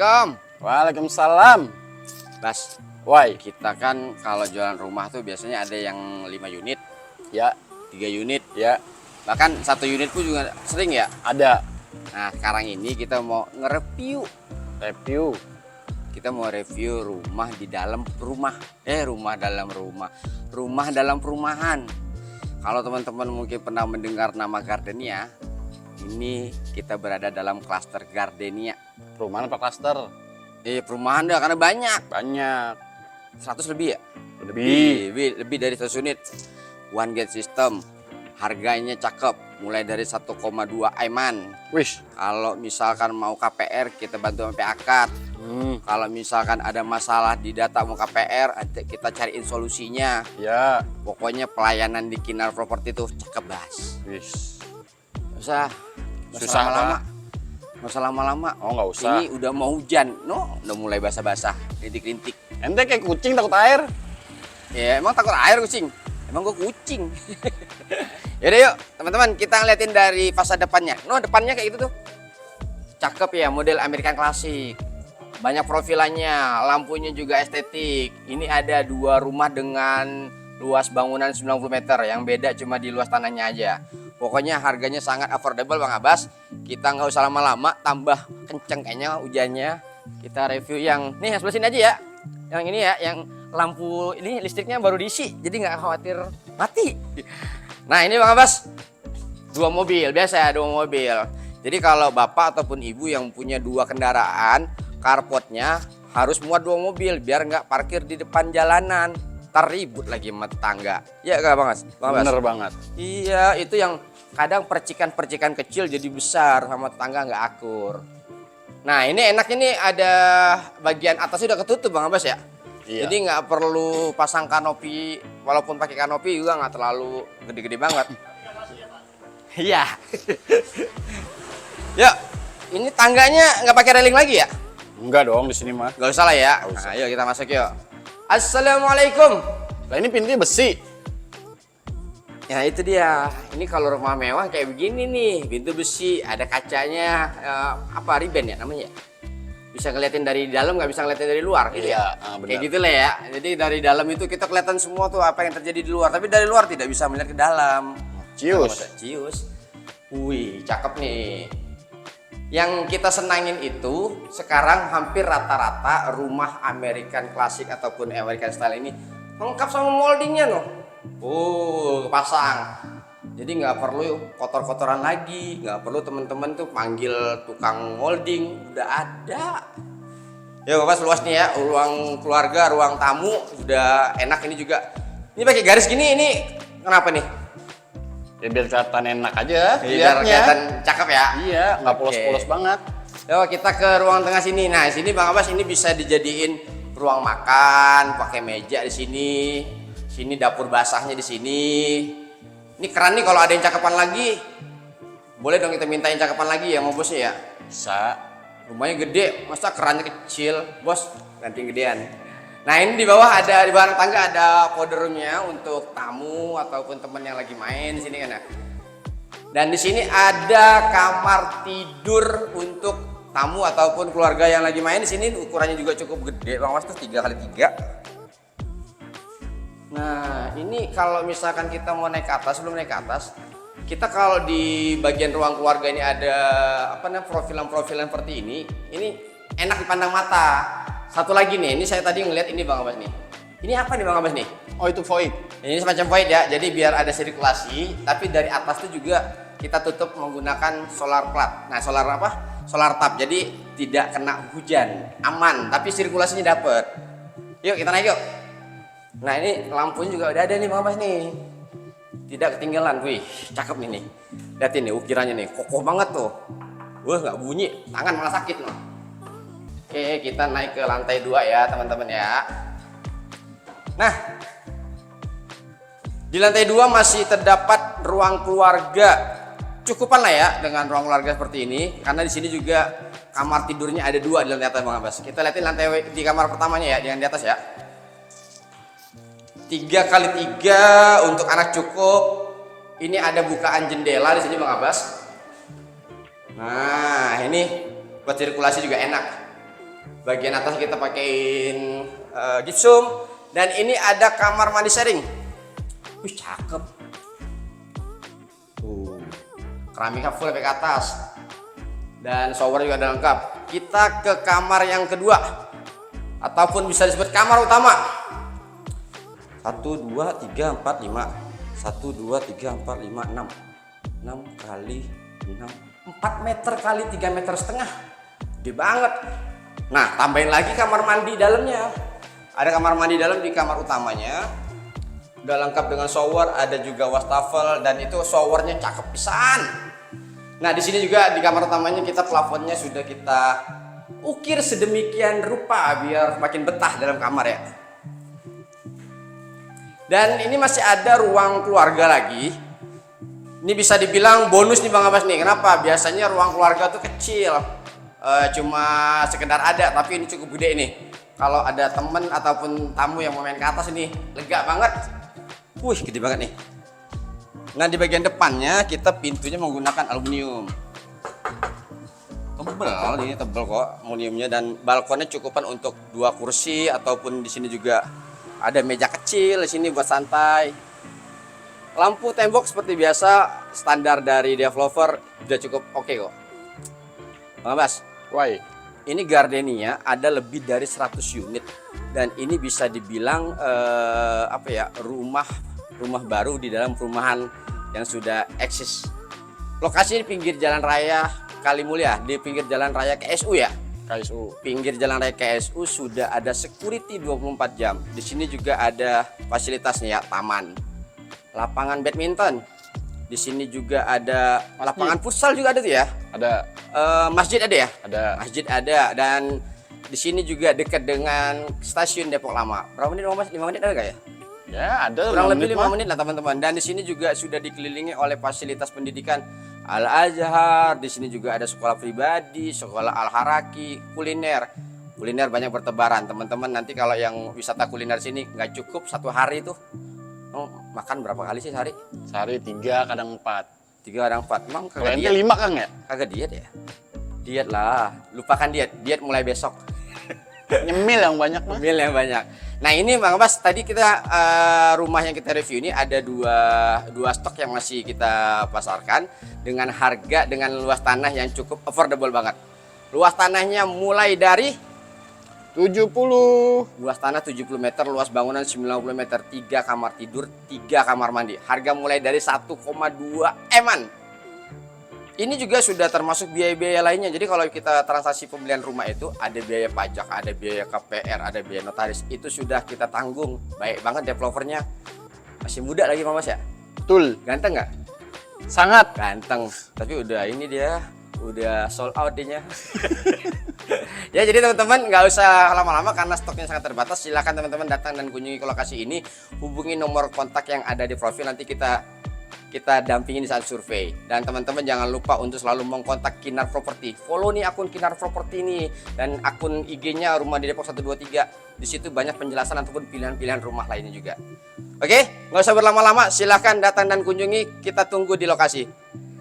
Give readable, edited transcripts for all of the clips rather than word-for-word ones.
Assalamualaikum. Waalaikumsalam. Bas, Woi, kita kan kalau jualan rumah tuh biasanya ada yang 5 unit, ya, 3 unit, ya, bahkan 1 unit pun juga sering ya. ada Nah, sekarang ini kita mau nge-review. review. Kita mau review rumah di dalam rumah. Rumah dalam rumah. Rumah dalam perumahan. Kalau teman-teman mungkin pernah mendengar nama Gardenia, ini kita berada dalam klaster Gardenia. Perumahan apa klaster? Perumahan dah karena banyak. Banyak. 100 lebih ya? Lebih. Lebih dari 100 unit. One gate system. Harganya cakep. Mulai dari 1,2 Aiman. Wish. Kalau misalkan mau KPR, kita bantu sampai akad. Kalau misalkan ada masalah di data mau KPR, kita cariin solusinya. Ya. Pokoknya pelayanan di Kinar Property itu cakep, Bas. Wish. Susah Susah Nggak usah lama-lama. Oh, nggak usah. Ini udah mau hujan, udah mulai basah-basah, rintik-rintik. Ente kayak kucing takut air. Ya emang takut air kucing. Emang gue kucing. Yaudah yuk teman-teman, kita ngeliatin dari fasad depannya. Depannya kayak gitu tuh. Cakep ya, model American klasik. Banyak profilannya, lampunya juga estetik. Ini ada 2 rumah dengan luas bangunan 90 meter. Yang beda cuma di luas tanahnya aja. Pokoknya harganya sangat affordable Bang Abbas. Kita nggak usah lama-lama, tambah kenceng kayaknya hujannya. Kita review yang nih sebelah sini aja ya. Yang ini ya, yang lampu ini listriknya baru diisi, jadi nggak khawatir mati. Nah ini Bang Abbas, 2 mobil, biasa 2 mobil. Jadi kalau bapak ataupun ibu yang punya 2 kendaraan, carportnya harus muat 2 mobil biar nggak parkir di depan jalanan. Ntar ribut lagi sama tetangga. Iya gak Bang Abbas? Bener banget. Iya, itu yang kadang percikan-percikan kecil jadi besar sama tetangga nggak akur. Nah ini enaknya nih ada bagian atasnya udah ketutup Bang Abbas ya. Iya. Jadi nggak perlu pasang kanopi, walaupun pakai kanopi juga nggak terlalu gede-gede banget. Iya. Ya, ini tangganya nggak pakai railing lagi ya? Enggak dong di sini mah. Nggak usah lah ya. Nggak usah. Nah, ayo kita masuk yuk. Assalamualaikum. Lah ini pintunya besi. Ya itu dia. Ini kalau rumah mewah kayak begini nih, pintu besi, ada kacanya, apa riben ya namanya? Bisa ngeliatin dari dalam, nggak bisa ngeliatin dari luar gitu Iya, ya. benar. Kayak gitu lah ya. Jadi dari dalam itu kita kelihatan semua tuh apa yang terjadi di luar, tapi dari luar tidak bisa melihat ke dalam. Cius. Cius. Wih, cakep nih. Yang kita senangin itu sekarang hampir rata-rata rumah American klasik ataupun American style ini lengkap sama moldingnya loh. Kepasang. Jadi nggak perlu kotor-kotoran lagi, nggak perlu teman-teman tuh panggil tukang molding, udah ada. Ya Bapak luas nih ya, ruang keluarga, ruang tamu sudah enak ini juga. Ini pakai garis gini, ini kenapa nih? Ya biar kelihatan enak aja. Biar kelihatan cakep ya. Iya, nggak polos-polos banget. Yo kita ke ruang tengah sini. Nah sini Bang Abbas ini bisa dijadiin ruang makan, pakai meja di sini. Sini dapur basahnya di sini. Ini keren nih kalau ada yang cakepan lagi. Boleh dong kita mintain cakepan lagi ya mau bosnya ya. Bisa. Rumahnya gede, masa kerannya kecil, bos ganti gedean. Nah ini di bawah ada di bawah tangga ada powder roomnya untuk tamu ataupun teman yang lagi main di sini kan ya. Dan di sini ada kamar tidur untuk tamu ataupun keluarga yang lagi main. Di sini ukurannya juga cukup gede, Bang Mas tuh 3x3. Nah ini kalau misalkan kita mau naik ke atas, sebelum naik ke atas, kita kalau di bagian ruang keluarga ini ada apa namanya profilan-profilan seperti ini enak dipandang mata. Satu lagi nih, ini saya tadi ngeliat ini Bang Abbas nih. Ini apa nih Bang Abbas nih? Oh itu void. Ini semacam void ya, jadi biar ada sirkulasi, tapi dari atas tuh juga kita tutup menggunakan solar plat. Nah solar apa? Solar tap, jadi tidak kena hujan, aman, tapi sirkulasinya dapet. Yuk kita naik yuk. Nah ini lampunya juga udah ada nih Bang Abbas nih. Tidak ketinggalan, wih cakep nih nih. Lihatin nih ukirannya nih, kokoh banget tuh. Wah nggak bunyi, tangan malah sakit loh. Oke, kita naik ke lantai 2 ya teman-teman ya. Nah, di lantai 2 masih terdapat ruang keluarga. Cukupan lah ya dengan ruang keluarga seperti ini. Karena di sini juga kamar tidurnya ada 2 di lantai atas Bang Abbas. Kita lihatin lantai di kamar pertamanya ya, yang di atas ya. 3x3 untuk anak cukup. Ini ada bukaan jendela di sini Bang Abbas. Nah, ini buat sirkulasi juga enak. Bagian atas kita pakein gypsum. Dan ini ada kamar mandi sharing. Wih, cakep. Keramiknya full sampai ke atas. Dan shower juga ada lengkap. Kita ke kamar yang kedua, ataupun bisa disebut kamar utama. 1, 2, 3, 4, 5. 1, 2, 3, 4, 5, 6. 6 kali 6. 4 meter kali 3,5 meter. Gede banget. Nah, tambahin lagi kamar mandi dalamnya. Ada kamar mandi dalam di kamar utamanya. Udah lengkap dengan shower, ada juga wastafel, dan itu showernya cakep pisan. Nah, di sini juga di kamar utamanya kita plafonnya sudah kita ukir sedemikian rupa biar makin betah dalam kamar ya. Dan ini masih ada ruang keluarga lagi. Ini bisa dibilang bonus nih Bang Abbas nih. Kenapa? Biasanya ruang keluarga tuh kecil, cuma sekedar ada, tapi ini cukup gede nih. Kalau ada temen ataupun tamu yang mau main ke atas ini lega banget. Wih, gede banget nih. Nah, di bagian depannya kita pintunya menggunakan aluminium. Tebel, ini tebel kok aluminiumnya, dan balkonnya cukupan untuk 2 kursi, ataupun di sini juga ada meja kecil di sini buat santai. Lampu tembok seperti biasa standar dari developer udah cukup oke kok. Bang Abbas, Why? ini gardenia ada lebih dari 100 unit, dan ini bisa dibilang rumah baru di dalam perumahan yang sudah eksis. Lokasi di pinggir Jalan Raya Kalimulya, di pinggir Jalan Raya KSU ya. KSU. Pinggir Jalan Raya KSU sudah ada security 24 jam. Di sini juga ada fasilitasnya ya, taman, lapangan badminton. Di sini juga ada lapangan futsal juga ada tuh ya. Ada. Masjid ada ya? Ada. Masjid ada, dan di sini juga dekat dengan stasiun Depok Lama. Berapa menit, 5 menit ada nggak ya? Ya, ada. Kurang lebih 5 mah. menit lah teman-teman. Dan di sini juga sudah dikelilingi oleh fasilitas pendidikan Al-Azhar. Di sini juga ada sekolah pribadi, sekolah Al-Haraki, kuliner. Kuliner banyak bertebaran teman-teman. Nanti kalau yang wisata kuliner sini nggak cukup 1 hari itu. Makan berapa kali sih sehari? Sehari 3, kadang 4. 3 kadang 4. Emang Kalau kagak ente diet? 5 Kang ya? Kagak diet ya? Diet lah. Lupakan diet. Diet mulai besok. Nyemil yang banyak mah. Mil yang banyak. Nah, ini Bang Abbas, tadi kita rumah yang kita review ini ada dua stok yang masih kita pasarkan dengan harga, dengan luas tanah yang cukup affordable banget. Luas tanahnya mulai dari 70. luas tanah 70 meter, luas bangunan 90 meter, 3 kamar tidur, 3 kamar mandi. Harga mulai dari 1,2 M-an. Ini juga sudah termasuk biaya-biaya lainnya. Jadi kalau kita transaksi pembelian rumah itu ada biaya pajak, ada biaya KPR, ada biaya notaris. Itu sudah kita tanggung. Baik banget developernya. Masih muda lagi Mas ya? Betul. Ganteng nggak? Sangat. Ganteng. Tapi udah ini dia, udah sold out dia. Ya, jadi teman-teman nggak usah lama-lama karena stoknya sangat terbatas. Silahkan teman-teman datang dan kunjungi ke lokasi ini. Hubungi nomor kontak yang ada di profil, nanti kita dampingin di saat survei. Dan teman-teman jangan lupa untuk selalu mengkontak Kinar Property. Follow nih akun Kinar Property ini, dan akun IG-nya Rumah di Depok 123. Di situ banyak penjelasan ataupun pilihan-pilihan rumah lainnya juga. Oke, nggak usah berlama-lama, silahkan datang dan kunjungi. Kita tunggu di lokasi.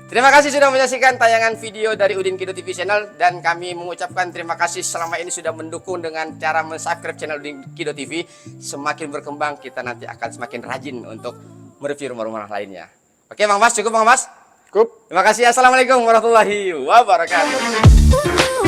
Terima kasih sudah menyaksikan tayangan video dari Udin Kido TV Channel, dan kami mengucapkan terima kasih selama ini sudah mendukung dengan cara subscribe channel Udin Kido TV. Semakin berkembang, kita nanti akan semakin rajin untuk mereview rumah-rumah lainnya. Oke Bang Mas, cukup Bang Mas? Cukup. Terima kasih. Assalamualaikum warahmatullahi wabarakatuh.